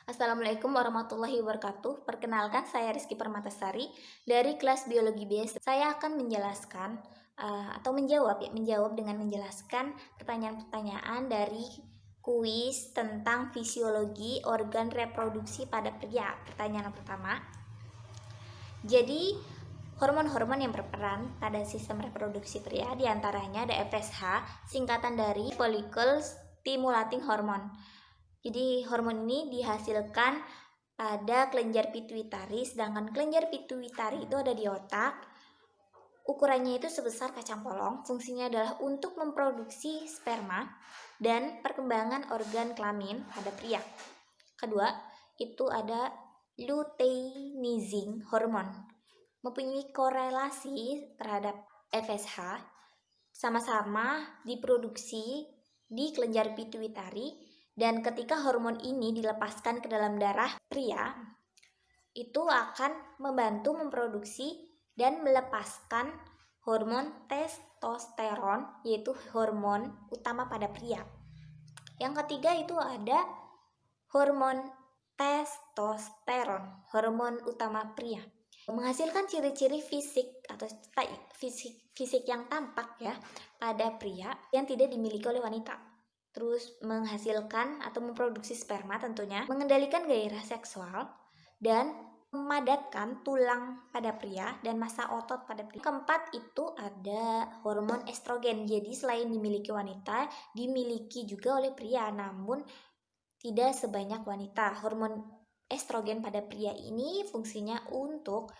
Assalamualaikum warahmatullahi wabarakatuh. Perkenalkan, saya Rizky Permatasari dari kelas Biologi B. Saya akan menjelaskan atau menjawab dengan menjelaskan pertanyaan-pertanyaan dari kuis tentang fisiologi organ reproduksi pada pria. Pertanyaan pertama. Jadi, hormon-hormon yang berperan pada sistem reproduksi pria diantaranya ada FSH, singkatan dari follicle stimulating hormone. Jadi hormon ini dihasilkan pada kelenjar pituitari, sedangkan kelenjar pituitari itu ada di otak. Ukurannya itu sebesar kacang polong. Fungsinya adalah untuk memproduksi sperma dan perkembangan organ kelamin pada pria. Kedua, itu ada luteinizing hormone. Mempunyai korelasi terhadap FSH, sama-sama diproduksi di kelenjar pituitari, dan ketika hormon ini dilepaskan ke dalam darah pria, itu akan membantu memproduksi dan melepaskan hormon testosteron, yaitu hormon utama pada pria. Yang ketiga itu ada hormon testosteron, hormon utama pria, menghasilkan ciri-ciri fisik atau fisik yang tampak ya pada pria yang tidak dimiliki oleh wanita. Terus menghasilkan atau memproduksi sperma tentunya, mengendalikan gairah seksual, dan memadatkan tulang pada pria dan massa otot pada pria. Keempat itu ada hormon estrogen. Jadi selain dimiliki wanita, dimiliki juga oleh pria, namun tidak sebanyak wanita. Hormon estrogen pada pria ini fungsinya untuk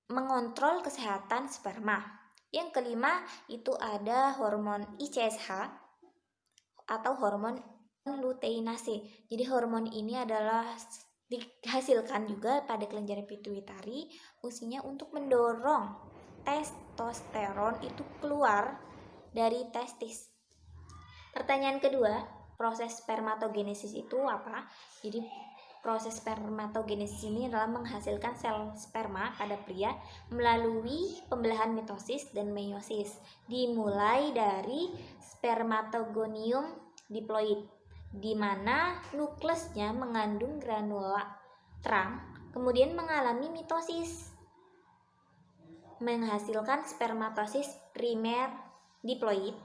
mengontrol kesehatan sperma. Yang kelima itu ada hormon ICSH atau hormon luteinase. Jadi hormon ini adalah dihasilkan juga pada kelenjar pituitari, fungsinya untuk mendorong testosteron itu keluar dari testis. Pertanyaan kedua, proses spermatogenesis itu apa? Jadi proses spermatogenesis ini adalah menghasilkan sel sperma pada pria melalui pembelahan mitosis dan meiosis. Dimulai dari spermatogonium diploid, di mana nukleusnya mengandung granula terang, kemudian mengalami mitosis, menghasilkan spermatosis primer diploid,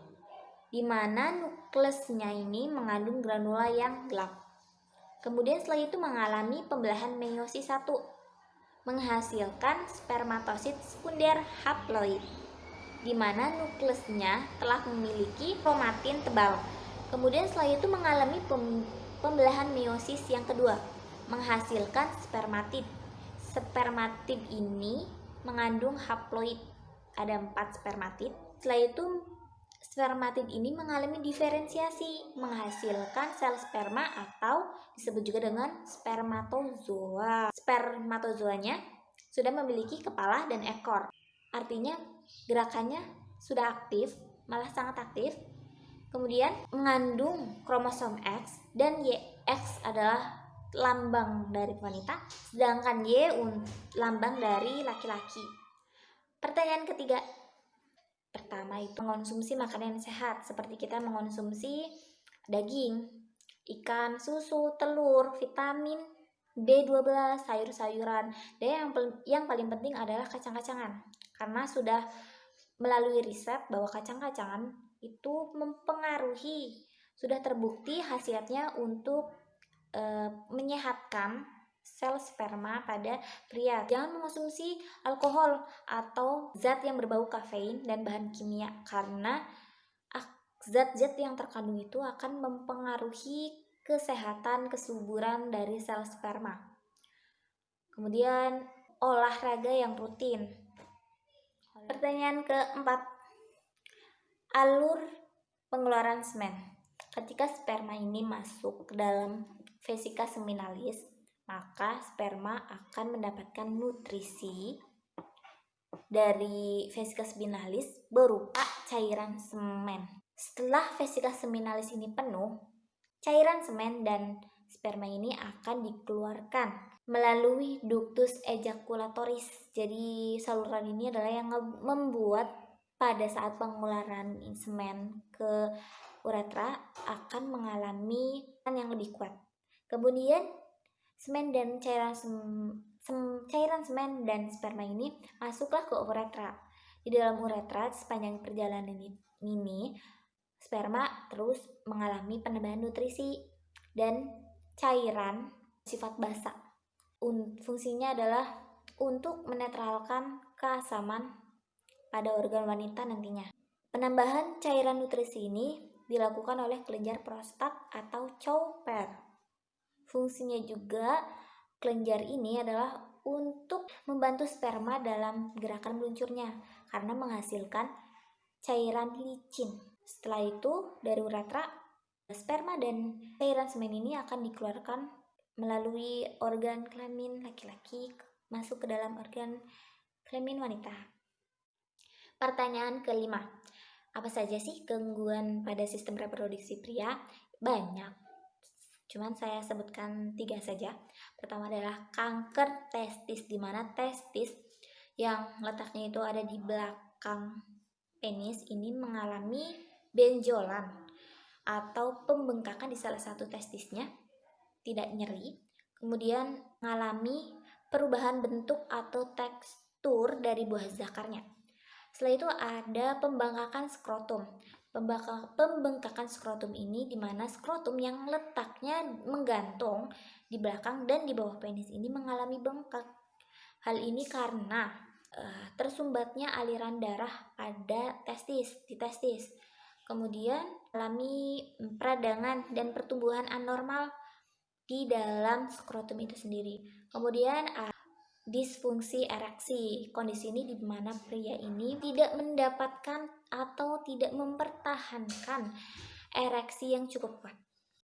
di mana nukleusnya ini mengandung granula yang gelap. Kemudian setelah itu mengalami pembelahan meiosis 1, menghasilkan spermatosit sekunder haploid, di mana nukleusnya telah memiliki kromatin tebal. Kemudian setelah itu mengalami pembelahan meiosis yang kedua, menghasilkan spermatid. Spermatid ini mengandung haploid, ada 4 spermatid. Setelah itu spermatid ini mengalami diferensiasi, menghasilkan sel sperma atau disebut juga dengan spermatozoa. Spermatozoanya sudah memiliki kepala dan ekor. Artinya gerakannya sudah aktif, malah sangat aktif. Kemudian mengandung kromosom X, dan X adalah lambang dari wanita, sedangkan Y lambang dari laki-laki. Pertanyaan ketiga. Pertama itu mengonsumsi makanan yang sehat, seperti kita mengonsumsi daging, ikan, susu, telur, vitamin B12, sayur-sayuran, dan yang paling penting adalah kacang-kacangan. Karena sudah melalui riset bahwa kacang-kacangan itu mempengaruhi, sudah terbukti khasiatnya untuk menyehatkan sel sperma pada pria. Jangan mengonsumsi alkohol atau zat yang berbau kafein dan bahan kimia, karena zat-zat yang terkandung itu akan mempengaruhi kesehatan kesuburan dari sel sperma. Kemudian olahraga yang rutin. Pertanyaan keempat, alur pengeluaran semen. Ketika sperma ini masuk ke dalam vesika seminalis, maka sperma akan mendapatkan nutrisi dari vesika seminalis berupa cairan semen. Setelah vesika seminalis ini penuh, cairan semen dan sperma ini akan dikeluarkan melalui ductus ejaculatoris. Jadi saluran ini adalah yang membuat pada saat pengeluaran semen ke uretra akan mengalami yang lebih kuat. Kemudian Semen dan cairan semen dan sperma ini masuklah ke uretra. Di dalam uretra sepanjang perjalanan ini sperma terus mengalami penambahan nutrisi dan cairan sifat basa. Fungsinya adalah untuk menetralkan keasaman pada organ wanita nantinya. Penambahan cairan nutrisi ini dilakukan oleh kelenjar prostat atau Cowper. Fungsinya juga kelenjar ini adalah untuk membantu sperma dalam gerakan meluncurnya karena menghasilkan cairan licin. Setelah itu dari uretra, sperma dan cairan semen ini akan dikeluarkan melalui organ kelamin laki-laki masuk ke dalam organ kelamin wanita. Pertanyaan kelima, apa saja sih gangguan pada sistem reproduksi pria? Banyak, cuman saya sebutkan 3 saja. Pertama adalah kanker testis, di mana testis yang letaknya itu ada di belakang penis ini mengalami benjolan atau pembengkakan di salah satu testisnya, tidak nyeri. Kemudian mengalami perubahan bentuk atau tekstur dari buah zakarnya. Setelah itu ada pembengkakan skrotum. Pembengkakan skrotum ini di mana skrotum yang letaknya menggantung di belakang dan di bawah penis ini mengalami bengkak. Hal ini karena tersumbatnya aliran darah pada di testis. Kemudian alami peradangan dan pertumbuhan anormal di dalam skrotum itu sendiri. Kemudian disfungsi ereksi. Kondisi ini di mana pria ini tidak mendapatkan atau tidak mempertahankan ereksi yang cukup kuat.